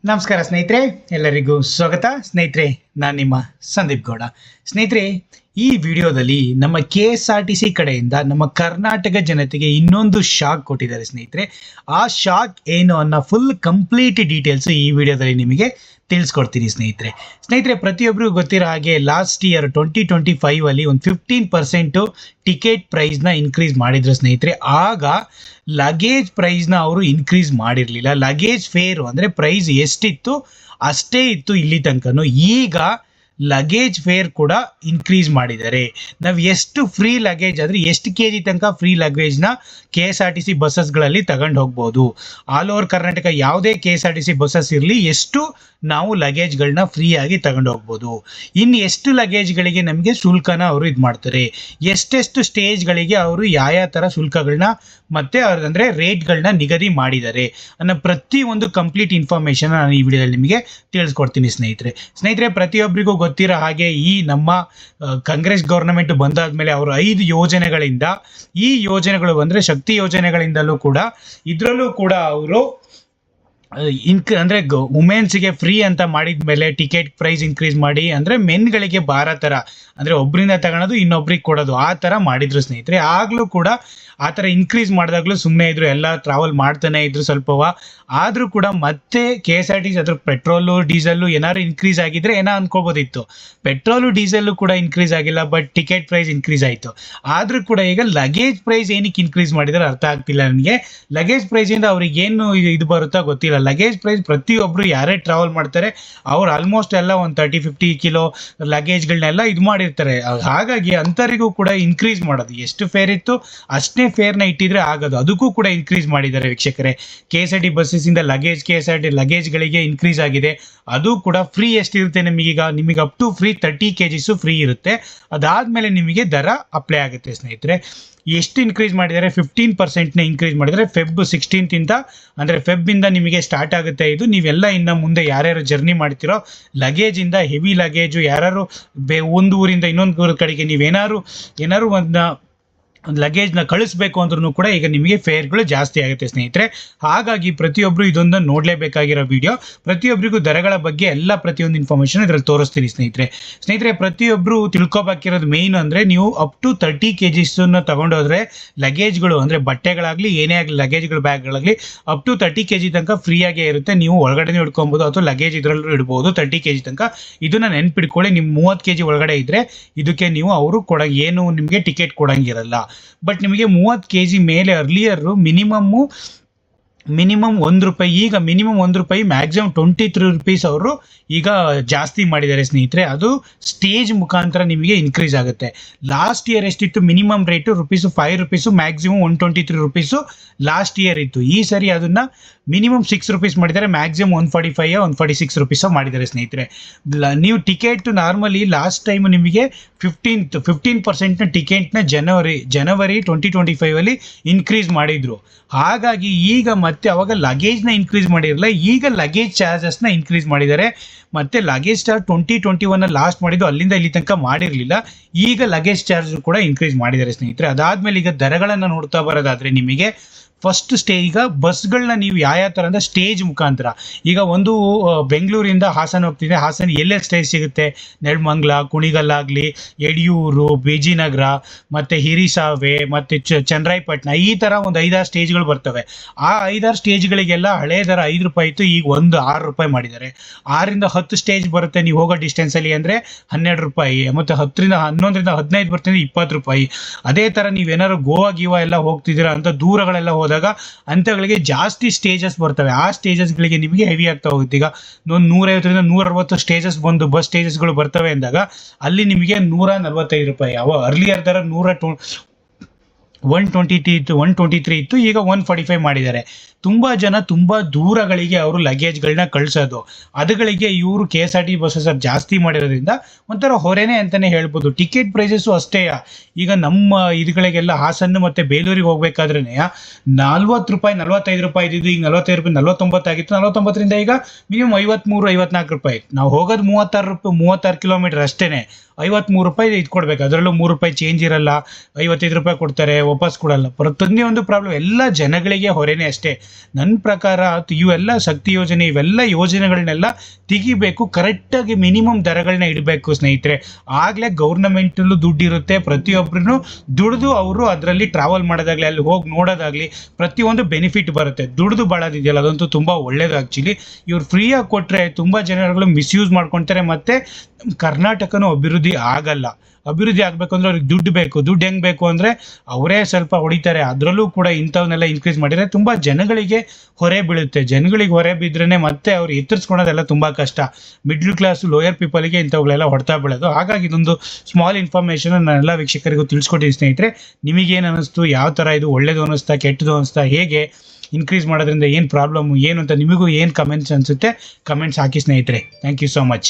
ನಮಸ್ಕಾರ ಸ್ನೇಹಿತರೆ, ಎಲ್ಲರಿಗೂ ಸ್ವಾಗತ. ಸ್ನೇಹಿತರೆ, ನಾನು ನಿಮ್ಮ ಸಂದೀಪ್ ಗೌಡ. ಸ್ನೇಹಿತರೆ, ಈ ವಿಡಿಯೋದಲ್ಲಿ ನಮ್ಮ KSRTC ಕಡೆಯಿಂದ ನಮ್ಮ ಕರ್ನಾಟಕ ಜನತೆಗೆ ಇನ್ನೊಂದು ಶಾಕ್ ಕೊಟ್ಟಿದ್ದಾರೆ ಸ್ನೇಹಿತರೆ. ಆ ಶಾಕ್ ಏನು ಅನ್ನೋ ಫುಲ್ ಕಂಪ್ಲೀಟ್ ಡೀಟೇಲ್ಸ್ ಈ ವಿಡಿಯೋದಲ್ಲಿ ನಿಮಗೆ ತಿಳಿಸ್ಕೊಡ್ತೀನಿ ಸ್ನೇಹಿತರೆ. ಪ್ರತಿಯೊಬ್ಬರಿಗೂ ಗೊತ್ತಿರೋ ಹಾಗೆ ಲಾಸ್ಟ್ ಇಯರ್ 2025 ಒಂದು 15% ಟಿಕೆಟ್ ಪ್ರೈಸ್ನ ಇನ್ಕ್ರೀಸ್ ಮಾಡಿದ್ರು ಸ್ನೇಹಿತರೆ. ಆಗ ಲಗೇಜ್ ಪ್ರೈಸ್ನ ಅವರು ಇನ್ಕ್ರೀಸ್ ಮಾಡಿರಲಿಲ್ಲ. ಲಗೇಜ್ ಫೇರು ಅಂದರೆ ಪ್ರೈಸ್ ಎಷ್ಟಿತ್ತು ಅಷ್ಟೇ ಇತ್ತು ಇಲ್ಲಿ ತನಕನೂ. ಈಗ ಲಗೇಜ್ ಫೇರ್ ಕೂಡ ಇನ್ಕ್ರೀಸ್ ಮಾಡಿದ್ದಾರೆ. ನಾವು ಎಷ್ಟು ಫ್ರೀ ಲಗೇಜ್ ಅಂದರೆ ಎಷ್ಟು kg ತನಕ ಫ್ರೀ ಲಗೇಜ್ನ KSRTC ಬಸ್ಸಸ್ಗಳಲ್ಲಿ ತಗೊಂಡು ಹೋಗ್ಬೋದು. ಆಲ್ ಓವರ್ ಕರ್ನಾಟಕ ಯಾವುದೇ KSRTC ಬಸ್ಸಸ್ ಇರಲಿ, ಎಷ್ಟು ನಾವು ಲಗೇಜ್ಗಳನ್ನ ಫ್ರೀಯಾಗಿ ತಗೊಂಡು ಹೋಗ್ಬೋದು. ಇನ್ನು ಎಷ್ಟು ಲಗೇಜ್ಗಳಿಗೆ ನಮಗೆ ಶುಲ್ಕನ ಅವರು ಇದು ಮಾಡ್ತಾರೆ, ಎಷ್ಟೆಷ್ಟು ಸ್ಟೇಜ್ಗಳಿಗೆ ಅವರು ಯಾವ ಥರ ಶುಲ್ಕಗಳನ್ನ ಮತ್ತು ಅವ್ರದಂದರೆ ರೇಟ್ಗಳನ್ನ ನಿಗದಿ ಮಾಡಿದ್ದಾರೆ ಅನ್ನೋ ಪ್ರತಿಯೊಂದು ಕಂಪ್ಲೀಟ್ ಇನ್ಫಾರ್ಮೇಷನ್ ನಾನು ಈ ವಿಡಿಯೋದಲ್ಲಿ ನಿಮಗೆ ತಿಳಿಸ್ಕೊಡ್ತೀನಿ ಸ್ನೇಹಿತರೆ. ಪ್ರತಿಯೊಬ್ಬರಿಗೂ ಗೊತ್ತಿರೋ ಹಾಗೆ ಈ ನಮ್ಮ ಕಾಂಗ್ರೆಸ್ ಗೌರ್ನಮೆಂಟ್ ಬಂದಾದ್ಮೇಲೆ ಅವರು 5 ಯೋಜನೆಗಳಿಂದ, ಈ ಯೋಜನೆಗಳು ಅಂದರೆ ಶಕ್ತಿ ಯೋಜನೆಗಳಿಂದಲೂ ಕೂಡ, ಇದರಲ್ಲೂ ಕೂಡ ಅವರು ಅಂದರೆ ವುಮೆನ್ಸ್ಗೆ ಫ್ರೀ ಅಂತ ಮಾಡಿದ ಮೇಲೆ ಟಿಕೆಟ್ ಪ್ರೈಸ್ ಇನ್ಕ್ರೀಸ್ ಮಾಡಿ, ಅಂದರೆ ಮೆನ್ಗಳಿಗೆ ಭಾರ ಥರ, ಅಂದರೆ ಒಬ್ಬರಿಂದ ತಗೊಳೋದು ಇನ್ನೊಬ್ರಿಗೆ ಕೊಡೋದು, ಆ ಥರ ಮಾಡಿದ್ರು ಸ್ನೇಹಿತರೆ. ಆಗಲೂ ಕೂಡ ಆ ಥರ ಇನ್ಕ್ರೀಸ್ ಮಾಡಿದಾಗಲೂ ಸುಮ್ಮನೆ ಇದ್ರು, ಎಲ್ಲ ಟ್ರಾವೆಲ್ ಮಾಡ್ತಾನೆ ಇದ್ರು ಸ್ವಲ್ಪವ. ಆದರೂ ಕೂಡ ಮತ್ತೆ KSRTC ಅದ್ರ ಪೆಟ್ರೋಲು ಡೀಸೆಲ್ಲು ಏನಾದ್ರು ಇನ್ಕ್ರೀಸ್ ಆಗಿದ್ರೆ ಏನೋ ಅನ್ಕೋಬೋದಿತ್ತು. ಪೆಟ್ರೋಲು ಡೀಸೆಲ್ಲು ಕೂಡ ಇನ್ಕ್ರೀಸ್ ಆಗಿಲ್ಲ, ಬಟ್ ಟಿಕೆಟ್ ಪ್ರೈಸ್ ಇನ್ಕ್ರೀಸ್ ಆಯಿತು. ಆದರೂ ಕೂಡ ಈಗ ಲಗೇಜ್ ಪ್ರೈಸ್ ಏನಕ್ಕೆ ಇನ್ಕ್ರೀಸ್ ಮಾಡಿದರೆ ಅರ್ಥ ಆಗ್ತಿಲ್ಲ ನನಗೆ. ಲಗೇಜ್ ಪ್ರೈಸಿಂದ ಅವ್ರಿಗೆ ಏನು ಇದು ಬರುತ್ತಾ ಗೊತ್ತಿಲ್ಲ. ಲಗೇಜ್ ಪ್ರೈಸ್ ಪ್ರತಿಯೊಬ್ಬರು ಯಾರೇ ಟ್ರಾವೆಲ್ ಮಾಡ್ತಾರೆ ಅವ್ರು ಆಲ್ಮೋಸ್ಟ್ ಎಲ್ಲ ಒಂದು 30-50 ಕಿಲೋ ಲಗೇಜ್ಗಳನ್ನೆಲ್ಲ ಇದು ಮಾಡಿರ್ತಾರೆ. ಹಾಗಾಗಿ ಅಂಥವರಿಗೂ ಕೂಡ ಇನ್ಕ್ರೀಸ್ ಮಾಡೋದು, ಎಷ್ಟು ಫೇರ್ ಇತ್ತು ಅಷ್ಟೇ ಫೇರ್ನ ಇಟ್ಟಿದ್ರೆ ಆಗೋದು, ಅದಕ್ಕೂ ಕೂಡ ಇನ್ಕ್ರೀಸ್ ಮಾಡಿದ್ದಾರೆ ವೀಕ್ಷಕರೇ. KSRTC ಬಸ್ಸಸ್ಸಿಂದ KSRTC ಲಗೇಜ್ಗಳಿಗೆ ಇನ್ಕ್ರೀಸ್ ಆಗಿದೆ. ಅದು ಕೂಡ ಫ್ರೀ ಎಷ್ಟಿರುತ್ತೆ ನಿಮಗೆ up to free 30 kgs free ಇರುತ್ತೆ. ಅದಾದಮೇಲೆ ನಿಮಗೆ ದರ ಅಪ್ಲೈ ಆಗುತ್ತೆ ಸ್ನೇಹಿತರೆ. ಎಷ್ಟು ಇನ್ಕ್ರೀಸ್ ಮಾಡಿದ್ದಾರೆ? 15% ಇನ್ಕ್ರೀಸ್ ಮಾಡಿದರೆ ಫೆಬ್ 16 ಅಂದರೆ ಫೆಬ್ಬಿಂದ ನಿಮಗೆ ಸ್ಟಾರ್ಟ್ ಆಗುತ್ತೆ ಇದು. ನೀವೆಲ್ಲ ಇನ್ನು ಮುಂದೆ ಯಾರ್ಯಾರು ಜರ್ನಿ ಮಾಡ್ತಿರೋ ಲಗೇಜಿಂದ, ಹೆವಿ ಲಗೇಜು ಯಾರು ಒಂದು ಊರಿಂದ ಇನ್ನೊಂದು ಊರ ಕಡೆಗೆ ನೀವೇನಾದ್ರು ಒಂದು ಲಗೇಜ್ನ ಕಳಿಸ್ಬೇಕು ಅಂದ್ರೂ ಕೂಡ ಈಗ ನಿಮಗೆ ಫೇರ್ಗಳು ಜಾಸ್ತಿ ಆಗುತ್ತೆ ಸ್ನೇಹಿತರೆ. ಹಾಗಾಗಿ ಪ್ರತಿಯೊಬ್ಬರು ಇದೊಂದು ನೋಡಲೇಬೇಕಾಗಿರೋ ವಿಡಿಯೋ. ಪ್ರತಿಯೊಬ್ಬರಿಗೂ ದರಗಳ ಬಗ್ಗೆ ಎಲ್ಲ ಪ್ರತಿಯೊಂದು ಇನ್ಫಾರ್ಮೇಷನ್ ಇದರಲ್ಲಿ ತೋರಿಸ್ತೀನಿ ಸ್ನೇಹಿತರೆ. ಪ್ರತಿಯೊಬ್ಬರು ತಿಳ್ಕೊಬೇಕಿರೋದು ಮೇಯ್ನ್ ಅಂದರೆ, ನೀವು ಅಪ್ ಟು 30 kgs ತಗೊಂಡೋದ್ರೆ ಲಗೇಜ್ಗಳು ಅಂದರೆ ಬಟ್ಟೆಗಳಾಗಲಿ ಏನೇ ಆಗಲಿ, ಲಗೇಜ್ಗಳು ಬ್ಯಾಗ್ಗಳಾಗಲಿ ಅಪ್ ಟು 30 kg ತನಕ ಫ್ರೀಯಾಗೇ ಇರುತ್ತೆ. ನೀವು ಒಳಗಡೆ ಇಡ್ಕೊಬೋದು ಅಥವಾ ಲಗೇಜ್ ಇದರಲ್ಲೂ ಇಡ್ಬೋದು 30 kg ತನಕ. ಇದನ್ನು ನೆನ್ಪಿಡ್ಕೊಳ್ಳಿ. ನಿಮ್ಮ 30 kg ಒಳಗಡೆ ಇದ್ದರೆ ಇದಕ್ಕೆ ನೀವು ಅವರು ಏನು ನಿಮಗೆ ಟಿಕೆಟ್ ಕೊಡೋಂಗಿರಲ್ಲ. ಬಟ್ ನಿಮಗೆ 30 kg ಮೇಲೆ ಅರ್ಲಿಯರು ಮಿನಿಮಮ್ ₹1, ಈಗ ಮಿನಿಮಮ್ ₹1, ಮ್ಯಾಕ್ಸಿಮಮ್ 23 rupees ಅವರು ಈಗ ಜಾಸ್ತಿ ಮಾಡಿದ್ದಾರೆ ಸ್ನೇಹಿತರೆ. ಅದು ಸ್ಟೇಜ್ ಮುಖಾಂತರ ನಿಮಗೆ ಇನ್ಕ್ರೀಸ್ ಆಗುತ್ತೆ. ಲಾಸ್ಟ್ ಇಯರ್ ಎಷ್ಟಿತ್ತು minimum rate ₹5, maximum ₹123 last year ಇತ್ತು. ಈ ಸರಿ ಅದನ್ನು ಮಿನಿಮಮ್ ₹6 ಮಾಡಿದ್ದಾರೆ, ಮ್ಯಾಕ್ಸಿಮಮ್ ₹145, ₹146 ಮಾಡಿದ್ದಾರೆ ಸ್ನೇಹಿತರೆ. ನೀವು ಟಿಕೆಟ್ ನಾರ್ಮಲಿ ಲಾಸ್ಟ್ ಟೈಮ್ ನಿಮಗೆ 15% ಟಿಕೆಟ್ನ ಜನವರಿ 2025 ಇನ್ಕ್ರೀಸ್ ಮಾಡಿದ್ರು. ಹಾಗಾಗಿ ಈಗ ಮತ್ತೆ ಅವಾಗ ಲಗೇಜ್ನ ಇನ್ಕ್ರೀಸ್ ಮಾಡಿರಲಿಲ್ಲ, ಈಗ ಲಗೇಜ್ ಚಾರ್ಜಸ್ನ ಇನ್ಕ್ರೀಸ್ ಮಾಡಿದ್ದಾರೆ. ಮತ್ತು ಲಗೇಜ್ ಚಾರ್ಜ್ 2021 ಲಾಸ್ಟ್ ಮಾಡಿದ್ದು, ಅಲ್ಲಿಂದ ಇಲ್ಲಿ ತನಕ ಮಾಡಿರಲಿಲ್ಲ. ಈಗ ಲಗೇಜ್ ಚಾರ್ಜ್ ಕೂಡ ಇನ್ಕ್ರೀಸ್ ಮಾಡಿದ್ದಾರೆ ಸ್ನೇಹಿತರೆ. ಅದಾದಮೇಲೆ ಈಗ ದರಗಳನ್ನು ನೋಡ್ತಾ ಬರೋದಾದರೆ, ನಿಮಗೆ ಫಸ್ಟ್ ಈಗ ಬಸ್ಗಳನ್ನ ನೀವು ಯಾವ ಥರ ಅಂದರೆ ಸ್ಟೇಜ್ ಮುಖಾಂತರ, ಈಗ ಒಂದು ಬೆಂಗಳೂರಿಂದ ಹಾಸನ ಹೋಗ್ತಿದೆ, ಹಾಸನ ಎಲ್ಲೆಲ್ಲಿ ಸ್ಟೇಜ್ ಸಿಗುತ್ತೆ, ನೆಲಮಂಗಲ, ಕುಣಿಗಲ್ಲಾಗಲಿ, ಯಡಿಯೂರು, ಬಿಜಿನಗರ, ಮತ್ತು ಹಿರಿಸಾವೆ, ಮತ್ತು ಚನ್ನರಾಯಪಟ್ಟಣ, ಈ ಥರ ಒಂದು 5-6 ಸ್ಟೇಜ್ಗಳು ಬರ್ತವೆ. ಆ 5-6 ಸ್ಟೇಜ್ಗಳಿಗೆಲ್ಲ ಹಳೆ ದರ ₹5 ಇತ್ತು, ಈಗ ಒಂದು ₹6 ಮಾಡಿದ್ದಾರೆ. 6ರಿಂದ 10 ಸ್ಟೇಜ್ ಬರುತ್ತೆ ನೀವು ಹೋಗೋ ಡಿಸ್ಟೆನ್ಸಲ್ಲಿ ಅಂದರೆ ₹12, ಮತ್ತು 11ರಿಂದ 15 ಬರ್ತೀನಿ ₹20. ಅದೇ ಥರ ನೀವೇನಾದ್ರು ಗೋವಾ ಎಲ್ಲ ಹೋಗ್ತಿದ್ದೀರಾ ಅಂತ ದೂರಗಳೆಲ್ಲ ಹೋದಾಗ ಅಂಥಗಳಿಗೆ ಜಾಸ್ತಿ ಸ್ಟೇಜಸ್ ಬರ್ತವೆ. ಆ ಸ್ಟೇಜಸ್ಗಳಿಗೆ ನಿಮಗೆ ಹೆವಿ ಆಗ್ತಾ ಹೋಗುತ್ತೆ. ಈಗ 150ರಿಂದ 160 ಸ್ಟೇಜಸ್ ಬಂದು ಬಸ್ ಸ್ಟೇಜಸ್ಗಳು ಬರ್ತವೆ ಅಂದಾಗ ಅಲ್ಲಿ ನಿಮಗೆ ₹145. ಅರ್ಲಿಯರ್ ದರ 123 ಇತ್ತು, ಈಗ 145 ಮಾಡಿದ್ದಾರೆ. ತುಂಬ ಜನ ತುಂಬ ದೂರಗಳಿಗೆ ಅವರು ಲಗೇಜ್ಗಳನ್ನ ಕಳಿಸೋದು, ಅದುಗಳಿಗೆ ಇವರು KSRTC ಬಸ್ಸಸ್ ಜಾಸ್ತಿ ಮಾಡಿರೋದ್ರಿಂದ ಒಂಥರ ಹೊರೆನೇ ಅಂತಲೇ ಹೇಳ್ಬೋದು. ಟಿಕೆಟ್ ಪ್ರೈಸಸ್ಸು ಅಷ್ಟೇ. ಈಗ ನಮ್ಮ ಇದುಗಳಿಗೆಲ್ಲ ಹಾಸನ ಮತ್ತು ಬೇಲೂರಿಗೆ ಹೋಗ್ಬೇಕಾದ್ರೆ ₹40, ₹45 ಇದ್ದಿದ್ದು ಈಗ ₹45, ₹49 ಆಗಿತ್ತು. 49ರಿಂದ ಈಗ ಮಿನಿಮಮ್ ₹53-54. ನಾವು ಹೋಗೋದು 36 ಕಿಲೋಮೀಟರ್ ಅಷ್ಟೇ, ₹53 ಇದು ಕೊಡಬೇಕು. ಅದರಲ್ಲೂ ₹3 ಚೇಂಜ್ ಇರಲ್ಲ, ₹55 ಕೊಡ್ತಾರೆ, ವಾಪಸ್ ಕೊಡಲ್ಲ. ಪ್ರತಿಯೊಂದು ಪ್ರಾಬ್ಲಮ್ ಎಲ್ಲ ಜನಗಳಿಗೆ ಹೊರೆನೇ ಅಷ್ಟೇ. ನನ್ನ ಪ್ರಕಾರ ಇವೆಲ್ಲ ಶಕ್ತಿ ಯೋಜನೆ ಇವೆಲ್ಲ ಯೋಜನೆಗಳನ್ನೆಲ್ಲ ತೆಗಿಬೇಕು, ಕರೆಕ್ಟಾಗಿ ಮಿನಿಮಮ್ ದರಗಳನ್ನ ಇಡಬೇಕು ಸ್ನೇಹಿತರೆ. ಆಗಲೇ ಗೌರ್ನಮೆಂಟಲ್ಲೂ ದುಡ್ಡಿರುತ್ತೆ, ಪ್ರತಿಯೊಬ್ಬರೂ ದುಡಿದು ಅವರು ಅದರಲ್ಲಿ ಟ್ರಾವೆಲ್ ಮಾಡೋದಾಗಲಿ ಅಲ್ಲಿ ಹೋಗಿ ನೋಡೋದಾಗಲಿ ಪ್ರತಿಯೊಂದು ಬೆನಿಫಿಟ್ ಬರುತ್ತೆ. ದುಡಿದು ಬಾಳೋದಿದೆಯಲ್ಲ ಅದಂತೂ ತುಂಬ ಒಳ್ಳೇದು. ಆ್ಯಕ್ಚುಲಿ ಇವ್ರು ಫ್ರೀಯಾಗಿ ಕೊಟ್ಟರೆ ತುಂಬ ಜನಗಳು ಮಿಸ್ಯೂಸ್ ಮಾಡ್ಕೊತಾರೆ, ಮತ್ತು ಕರ್ನಾಟಕನೂ ಅಭಿವೃದ್ಧಿ ಆಗಲ್ಲ. ಅಭಿವೃದ್ಧಿ ಆಗಬೇಕು ಅಂದರೆ ಅವ್ರಿಗೆ ದುಡ್ಡು ಬೇಕು. ದುಡ್ಡು ಹೆಂಗೆ ಬೇಕು ಅಂದರೆ ಅವರೇ ಸ್ವಲ್ಪ ಹೊಡಿತಾರೆ. ಅದರಲ್ಲೂ ಕೂಡ ಇಂಥವನ್ನೆಲ್ಲ ಇನ್ಕ್ರೀಸ್ ಮಾಡಿದರೆ ತುಂಬ ಜನಗಳಿಗೆ ಹೊರೆ ಬೀಳುತ್ತೆ. ಜನಗಳಿಗೆ ಹೊರೆ ಬಿದ್ರೇ ಮತ್ತೆ ಅವ್ರು ಎತ್ತರಿಸ್ಕೊಳೋದೆಲ್ಲ ತುಂಬ ಕಷ್ಟ. ಮಿಡ್ಲ್ ಕ್ಲಾಸ್ ಲೋಯರ್ ಪೀಪಲ್ಗೆ ಇಂಥವುಗಳೆಲ್ಲ ಹೊಡ್ತಾ ಬೀಳೋದು. ಹಾಗಾಗಿ ಇದೊಂದು ಸ್ಮಾಲ್ ಇನ್ಫಾರ್ಮೇಷನ್ ನಾನೆಲ್ಲ ವೀಕ್ಷಕರಿಗೂ ತಿಳಿಸ್ಕೊಟ್ಟಿದ್ದೀನಿ ಸ್ನೇಹಿತರೆ. ನಿಮಗೇನು ಅನ್ನಿಸ್ತು, ಯಾವ ಥರ ಇದು ಒಳ್ಳೇದು ಅನ್ನಿಸ್ತಾ ಕೆಟ್ಟದು ಅನ್ನಿಸ್ತಾ, ಹೇಗೆ ಇನ್ಕ್ರೀಸ್ ಮಾಡೋದ್ರಿಂದ ಏನು ಪ್ರಾಬ್ಲಮ್ಮು ಏನು ಅಂತ ನಿಮಗೂ ಏನು ಕಮೆಂಟ್ಸ್ ಅನಿಸುತ್ತೆ ಕಮೆಂಟ್ಸ್ ಹಾಕಿ ಸ್ನೇಹಿತರೆ. Thank you so much.